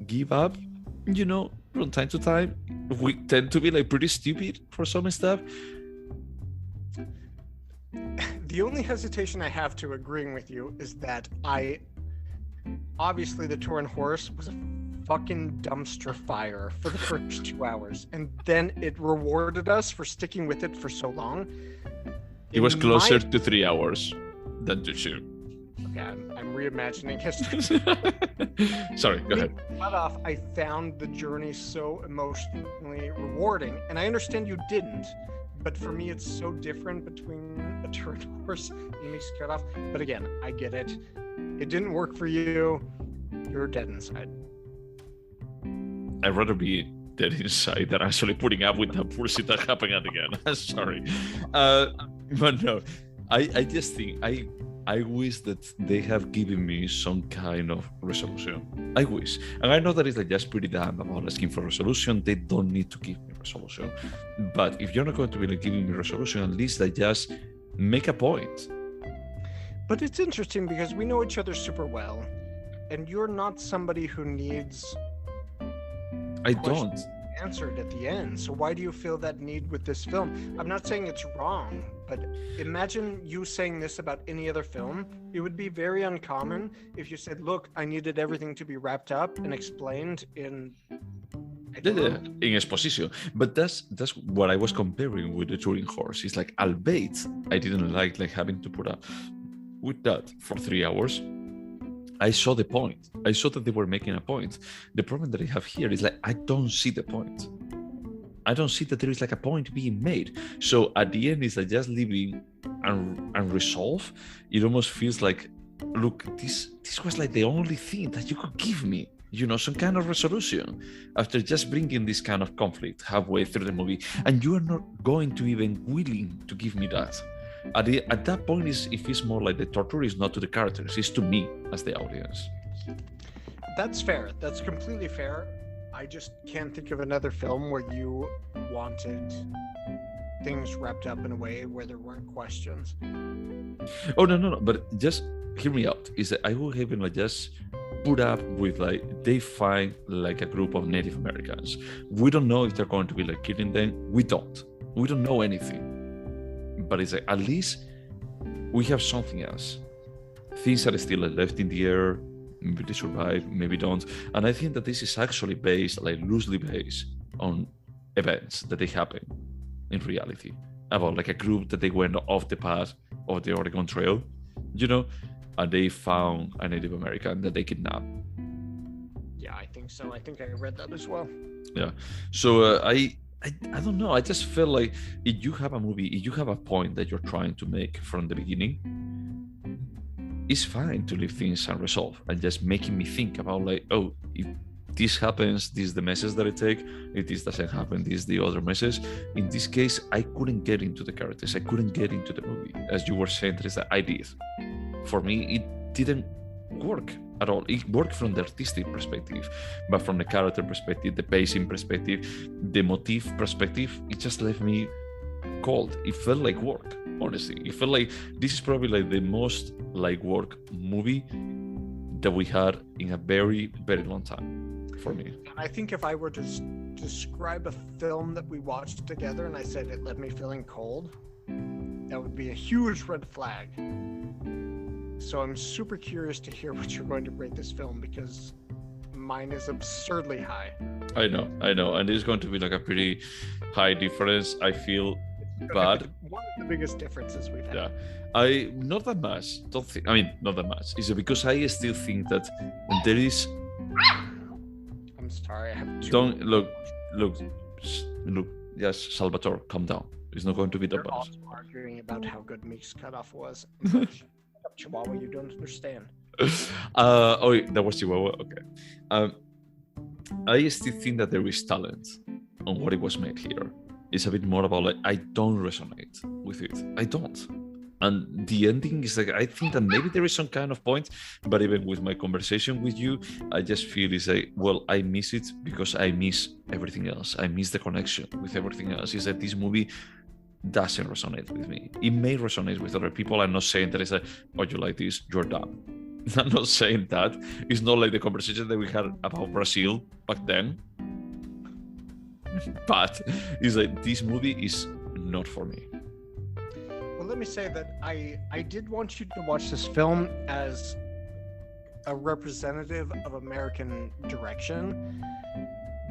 give up. From time to time, we tend to be like pretty stupid for some stuff. The only hesitation I have to agreeing with you is that obviously the Turin horse was a fucking dumpster fire for the first 2 hours, and then it rewarded us for sticking with it for so long. It was closer to 3 hours than to 2. Okay, I'm reimagining history. Sorry, go ahead. Cutoff, I found the journey so emotionally rewarding, and I understand you didn't, but for me it's so different between a Turin horse and Meek's Cutoff. But again, I get it. It didn't work for you. You're dead inside. I'd rather be dead inside than actually putting up with that bullshit that happened again. Sorry. But no, I just think I wish that they have given me some kind of resolution. I wish. And I know that it's like just pretty damn about asking for resolution. They don't need to give me resolution. But if you're not going to be like giving me resolution, at least like just make a point. But it's interesting because we know each other super well, and you're not somebody who needs I don't answered at the end. So why do you feel that need with this film? I'm not saying it's wrong, but imagine you saying this about any other film. It would be very uncommon if you said, look, I needed everything to be wrapped up and explained in exposition. But that's what I was comparing with the Turing horse. It's like, albeit I didn't like having to put up with that for 3 hours. I saw the point. I saw that they were making a point. The problem that I have here is like, I don't see the point. I don't see that there is like a point being made. So at the end, it's like just leaving unresolved. It almost feels like, look, this was like the only thing that you could give me, some kind of resolution after just bringing this kind of conflict halfway through the movie. And you are not going to even willing to give me that. At that point, it feels more like the torture is not to the characters, it's to me as the audience. That's fair. That's completely fair. I just can't think of another film where you wanted things wrapped up in a way where there weren't questions. Oh, no. But just hear me out. Is that I will even like just put up with like they find like a group of Native Americans. We don't know if they're going to be like killing them. We don't know anything. But it's like, at least we have something else. Things are still left in the air. Maybe they survive, maybe don't. And I think that this is actually loosely based on events that they happen in reality. About like a group that they went off the path of the Oregon Trail, and they found a Native American that they kidnapped. Yeah, I think so. I think I read that as well. Yeah. So I don't know. I just feel like if you have a movie, if you have a point that you're trying to make from the beginning, it's fine to leave things unresolved and just making me think about like, oh, if this happens, this is the message that I take. If this doesn't happen, this is the other message. In this case, I couldn't get into the characters. I couldn't get into the movie. As you were saying, that is that I did. For me, it didn't work. at all. It worked from the artistic perspective, but from the character perspective, the pacing perspective, the motif perspective, it just left me cold. It felt like work, honestly. It felt like this is probably like the most like work movie that we had in a very, very long time for me. I think if I were to describe a film that we watched together and I said it left me feeling cold, that would be a huge red flag. So I'm super curious to hear what you're going to rate this film, because mine is absurdly high. I know, and it's going to be like a pretty high difference. I feel bad. One of the biggest differences we've had. Yeah, not that much. Not that much. Is it because I still think that there is. I'm sorry, I have two. Don't look. Yes, Salvatore, calm down. It's not going to be that You're bad. also arguing about how good Meek's Cutoff was. Chihuahua, you don't understand. That was Chihuahua. Okay. I still think that there is talent on what it was made here. It's a bit more about like I don't resonate with it. I don't. And the ending is like I think that maybe there is some kind of point, but even with my conversation with you, I just feel it's like, well, I miss it because I miss everything else. I miss the connection with everything else. It's like this movie doesn't resonate with me. It may resonate with other people. I'm not saying that it's like, oh, you like this, you're done. I'm not saying that. It's not like the conversation that we had about Brazil back then. But it's like this movie is not for me. Well, let me say that I did want you to watch this film as a representative of American direction.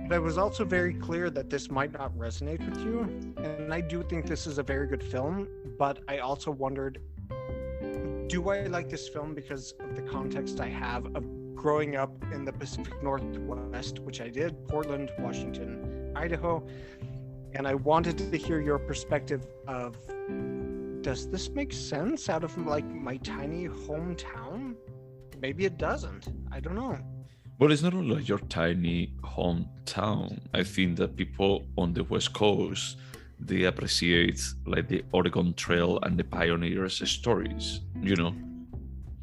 But I was also very clear that this might not resonate with you. And I do think this is a very good film, but I also wondered, do I like this film because of the context I have of growing up in the Pacific Northwest, which I did, Portland, Washington, Idaho, and I wanted to hear your perspective of, does this make sense out of like my tiny hometown? Maybe it doesn't. I don't know. Well, it's not only your tiny hometown. I think that people on the West Coast, they appreciate like the Oregon Trail and the pioneers' stories, you know?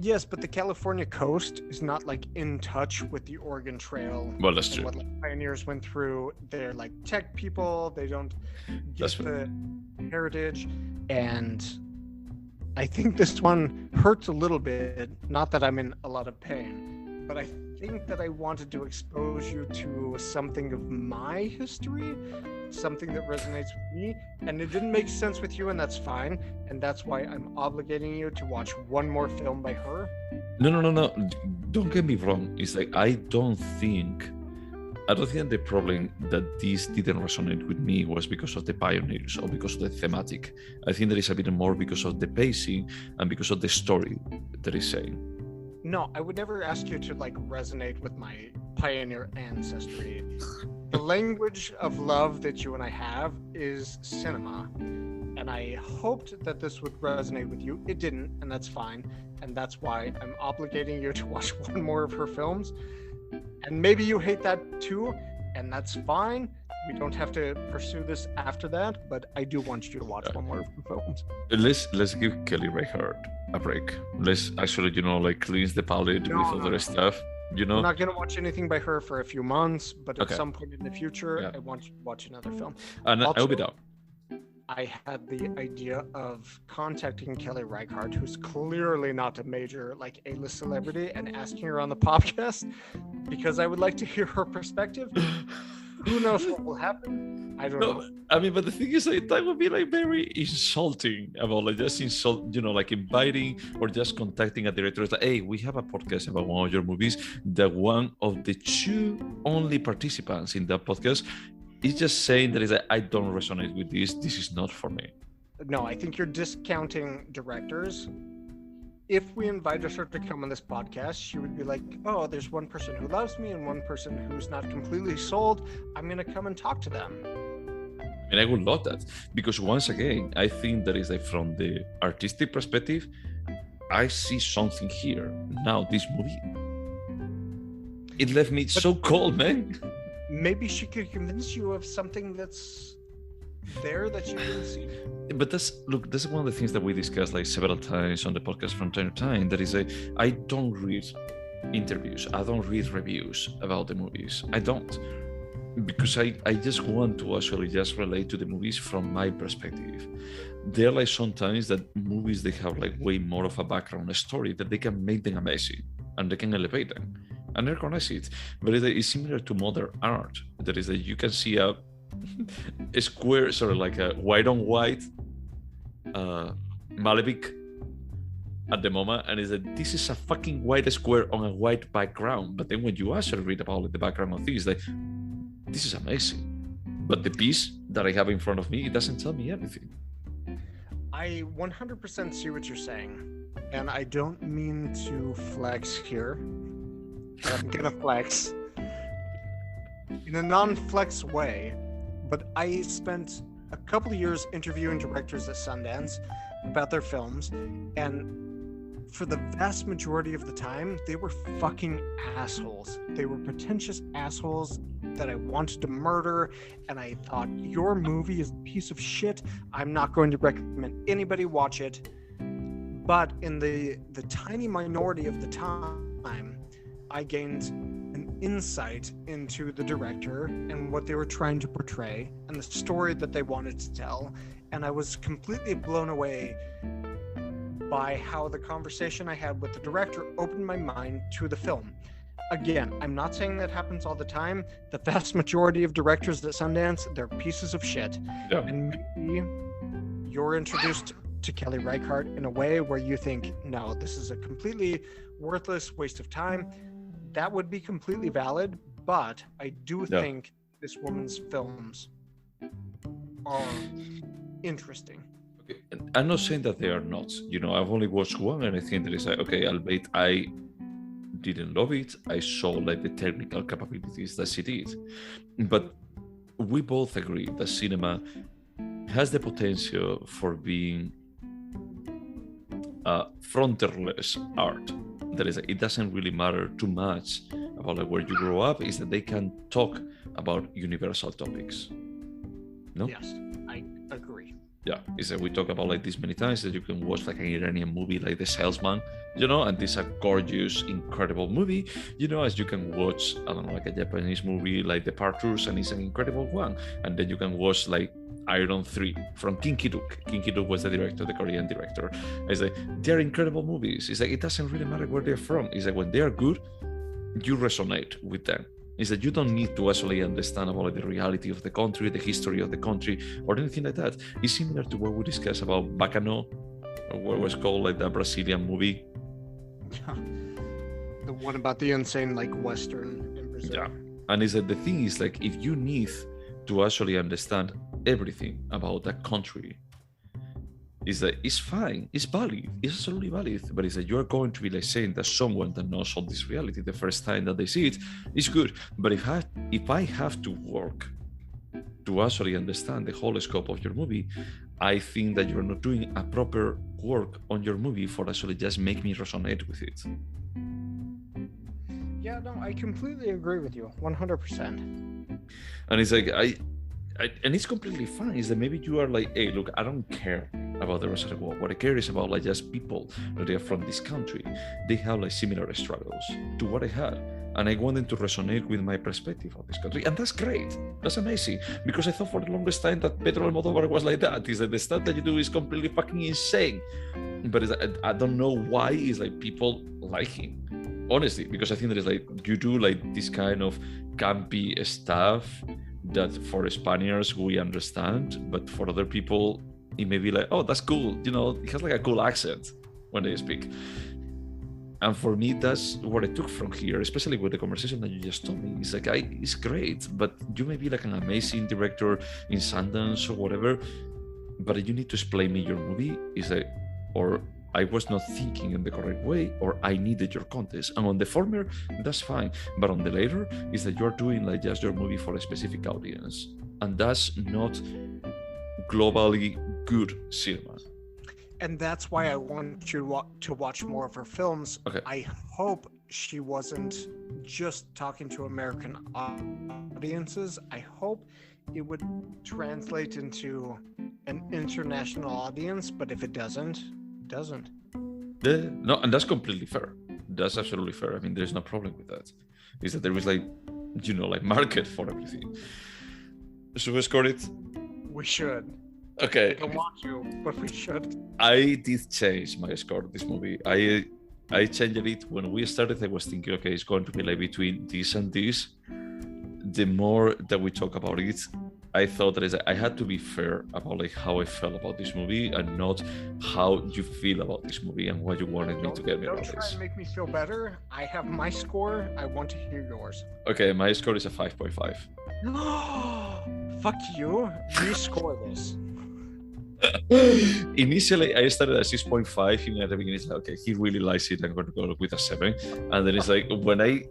Yes, but the California coast is not like in touch with the Oregon Trail. Well, that's true. What like, pioneers went through. They're like tech people. They don't get the heritage. And I think this one hurts a little bit. Not that I'm in a lot of pain, but I think that I wanted to expose you to something of my history, something that resonates with me, and it didn't make sense with you, and that's fine, and that's why I'm obligating you to watch one more film by her. No. Don't get me wrong. It's like I don't think the problem that this didn't resonate with me was because of the pioneers or because of the thematic. I think there is a bit more because of the pacing and because of the story that is saying. No, I would never ask you to like resonate with my pioneer ancestry. The language of love that you and I have is cinema. And I hoped that this would resonate with you. It didn't, and that's fine. And that's why I'm obligating you to watch one more of her films. And maybe you hate that too, and that's fine. We don't have to pursue this after that, but I do want you to watch one more of her films. Let's give Kelly Reichardt a break. Let's actually, like cleanse the palate with other stuff. I'm not gonna watch anything by her for a few months, but at some point in the future, I want you to watch another film. And also, I'll be down. I had the idea of contacting Kelly Reichardt, who's clearly not a major like A-list celebrity, and asking her on the podcast because I would like to hear her perspective. Who knows what will happen? I don't know. I mean, but the thing is, like, that would be like very insulting about like just like inviting or just contacting a director. It's like, hey, we have a podcast about one of your movies. That one of the two only participants in that podcast is just saying that is like, I don't resonate with this. This is not for me. No, I think you're discounting directors. If we invited her to come on this podcast, she would be like, oh, there's one person who loves me and one person who's not completely sold. I'm going to come and talk to them. And I would love that because once again, I think that is like from the artistic perspective, I see something here. Now, this movie, it left me so cold, man. Maybe she could convince you of something that's there that you didn't see. But that's one of the things that we discussed like several times on the podcast from time to time. That is, I don't read interviews. I don't read reviews about the movies. I don't. Because I just want to actually just relate to the movies from my perspective. There are like sometimes that movies, they have like way more of a background story that they can make them amazing and they can elevate them and recognize it. But it's similar to modern art. That is that you can see a square, sort of like a white on white Malavik at the moment, and is that this is a fucking white square on a white background. But then when you actually read about like, the background of this, like, this is amazing. But the piece that I have in front of me, it doesn't tell me anything. I 100% see what you're saying, and I don't mean to flex here. I'm gonna flex in a non-flex way, but I spent a couple of years interviewing directors at Sundance about their films, and for the vast majority of the time, they were fucking assholes. They were pretentious assholes that I wanted to murder, and I thought, your movie is a piece of shit. I'm not going to recommend anybody watch it. But in the tiny minority of the time, I gained an insight into the director and what they were trying to portray and the story that they wanted to tell, and I was completely blown away by how the conversation I had with the director opened my mind to the film. Again, I'm not saying that happens all the time. The vast majority of directors at Sundance, they're pieces of shit. Yeah. And maybe you're introduced to Kelly Reichardt in a way where you think, no, this is a completely worthless waste of time. That would be completely valid, but I do think this woman's films are interesting. Okay. I'm not saying that they are not. You know, I've only watched one, and I think that is like, okay, albeit I didn't love it, I saw like the technical capabilities that she did. But we both agree that cinema has the potential for being fronterless art. That is, it doesn't really matter too much about like where you grow up, is that they can talk about universal topics. No? Yes, I agree. Yeah, is that we talk about like this many times, that you can watch like an Iranian movie like The Salesman, you know, and this is a gorgeous, incredible movie, you know, as you can watch, I don't know, like a Japanese movie like Departures, and it's an incredible one. And then you can watch like Iron 3 from Kim Ki-duk. Kim Ki-duk was the director, the Korean director. It's like, they're incredible movies. It's like, it doesn't really matter where they're from. It's like, when they are good, you resonate with them. Is that you don't need to actually understand about the reality of the country, the history of the country, or anything like that. It's similar to what we discussed about Bacano, or what was called like the Brazilian movie. The one about the insane like Western in Brazil. Yeah, and is that the thing is like, if you need to actually understand everything about that country, is that it's fine, it's valid, it's absolutely valid, but it's that you're going to be like saying that someone that knows all this reality the first time that they see it is good. But if I have to work to actually understand the whole scope of your movie, I think that you're not doing a proper work on your movie for actually just make me resonate with it. Yeah, no, I completely agree with you, 100%. And it's like, and it's completely fine. Is that maybe you are like, hey, look, I don't care about the rest of the world. What I care is about like just people that they are from this country. They have like similar struggles to what I had, and I want them to resonate with my perspective of this country, and that's great. That's amazing, because I thought for the longest time that Pedro Almodovar was like that. Is that the stuff that you do is completely fucking insane, but I don't know why is like people like him, honestly, because I think that is like you do like this kind of campy stuff that for Spaniards we understand, but for other people it may be like, oh, that's cool, you know, it has like a cool accent when they speak. And for me, that's what I took from here, especially with the conversation that you just told me. It's like, it's great, but you may be like an amazing director in Sundance or whatever, but you need to explain me your movie. Is like, or I was not thinking in the correct way, or I needed your context. And on the former, that's fine. But on the later, is that you're doing like just your movie for a specific audience. And that's not globally good cinema. And that's why I want you to watch more of her films. Okay. I hope she wasn't just talking to American audiences. I hope it would translate into an international audience, but if it doesn't, it doesn't. No, and that's completely fair. That's absolutely fair. I mean, there's no problem with that. Is that there is like, like market for everything. Should we score it? We should. Okay. I don't want to, but we should. I did change my score of this movie. I changed it when we started. I was thinking, okay, it's going to be like between this and this. The more that we talk about it, I thought that I had to be fair about like how I felt about this movie and not how you feel about this movie and what you wanted me to get me about this. Don't try and make me feel better. I have my score. I want to hear yours. Okay, my score is a 5.5. Fuck you. You score this. Initially, I started at 6.5. Even at the beginning, it's like, okay, he really likes it. I'm going to go with a 7. And then it's like when I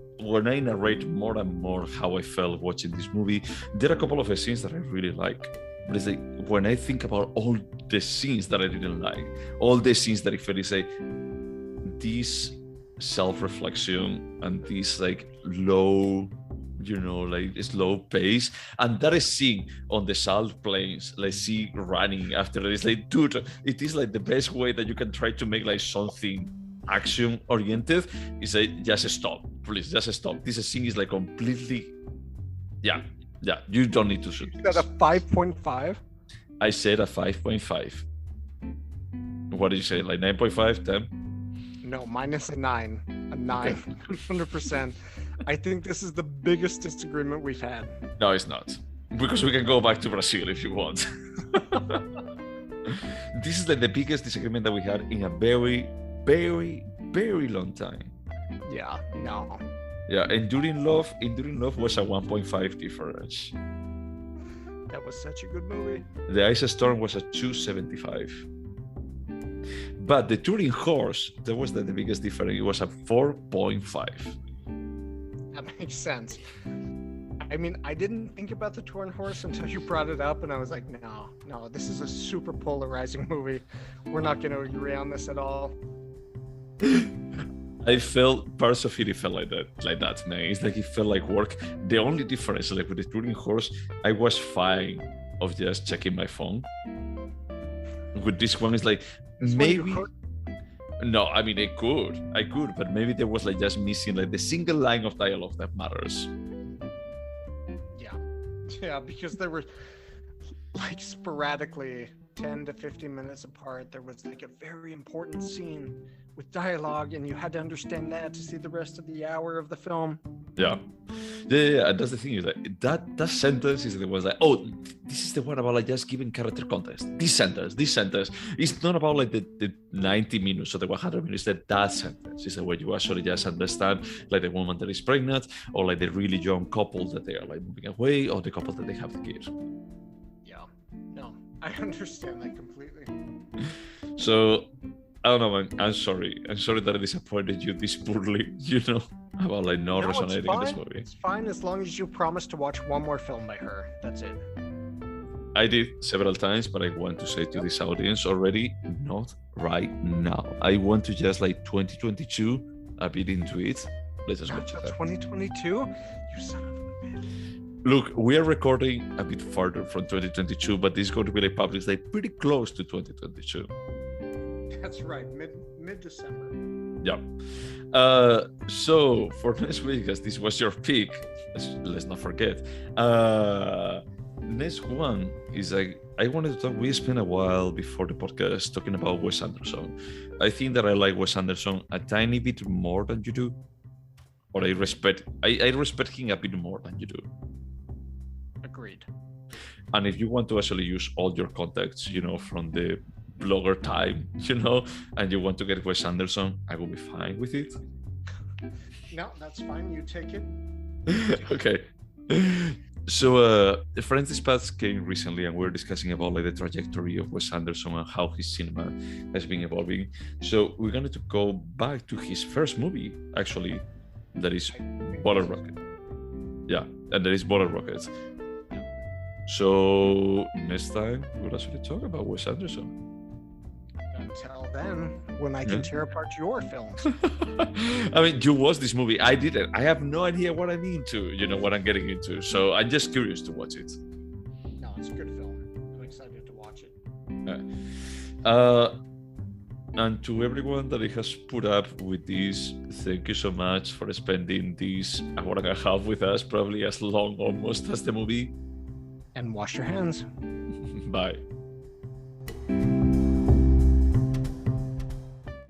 narrate more and more how I felt watching this movie, there are a couple of scenes that I really like. But it's like when I think about all the scenes that I didn't like, all the scenes that I felt is like this self-reflection and this like low, like slow pace, and that is scene on the salt plains, like see running after it. It's like, dude, it is like the best way that you can try to make like something action oriented. Is like, just stop, please, just stop. This scene is like completely, yeah, you don't need to shoot. Is that a 5.5? I said a 5.5. What did you say, like 9.5, 10? No, minus a 9. A 9, 100%. I think this is the biggest disagreement we've had. No, it's not. Because we can go back to Brazil if you want. This is like the biggest disagreement that we had in a very, very, very long time. Yeah, no. Yeah, Enduring Love was a 1.5 difference. That was such a good movie. The Ice Storm was a 2.75. But the Turing Horse, that was the biggest difference. It was a 4.5. That makes sense. I mean, I didn't think about the Torn Horse until you brought it up, and I was like, no, this is a super polarizing movie. We're not going to agree on this at all. I felt parts of it felt like that, man. It's like it felt like work. The only difference, like with the Turing Horse, I was fine of just checking my phone. With this one, it's like maybe. No, I mean I could, but maybe there was like just missing like the single line of dialogue that matters. Yeah, because there were like sporadically 10 to 15 minutes apart, there was like a very important scene with dialogue, and you had to understand that to see the rest of the hour of the film. Yeah. That's the thing, is that sentence is the one like, oh, this is the one about like just giving character context. This sentence it's not about like the 90 minutes or the 100 minutes. That sentence is the way you actually just understand like the woman that is pregnant, or like the really young couple that they are like moving away, or the couple that they have the kid. Yeah, no, I understand that completely. So I don't know, man. I'm sorry that I disappointed you this poorly, about like not resonating in this movie. It's fine as long as you promise to watch one more film by her. That's it. I did several times, but I want to say to this audience already, not right now. I want to just like 2022, a bit into it. Let's just watch it. 2022? You son of a bitch. Look, we are recording a bit farther from 2022, but this is going to be like published like pretty close to 2022. That's right, mid-December. Yeah. So for next week, as this was your pick, let's not forget. Next one is like, I wanted to talk. We spent a while before the podcast talking about Wes Anderson. I think that I like Wes Anderson a tiny bit more than you do, or I respect him a bit more than you do. Agreed. And if you want to actually use all your contacts, from the blogger time, and you want to get Wes Anderson, I will be fine with it. No, that's fine. You take it. Okay. So Francis Paz came recently, and we were discussing about like the trajectory of Wes Anderson and how his cinema has been evolving. So we're going to go back to his first movie, actually, that is Bottle Rocket. Yeah, and that is Bottle Rocket. So next time we'll actually talk about Wes Anderson. Until then, when I can tear apart your films. I mean, you watched this movie. I didn't. I have no idea what I'm into, what I'm getting into. So I'm just curious to watch it. No, it's a good film. I'm excited to watch it. And to everyone that has put up with this, thank you so much for spending this hour and a half with us, probably as long almost as the movie. And wash your hands. Bye.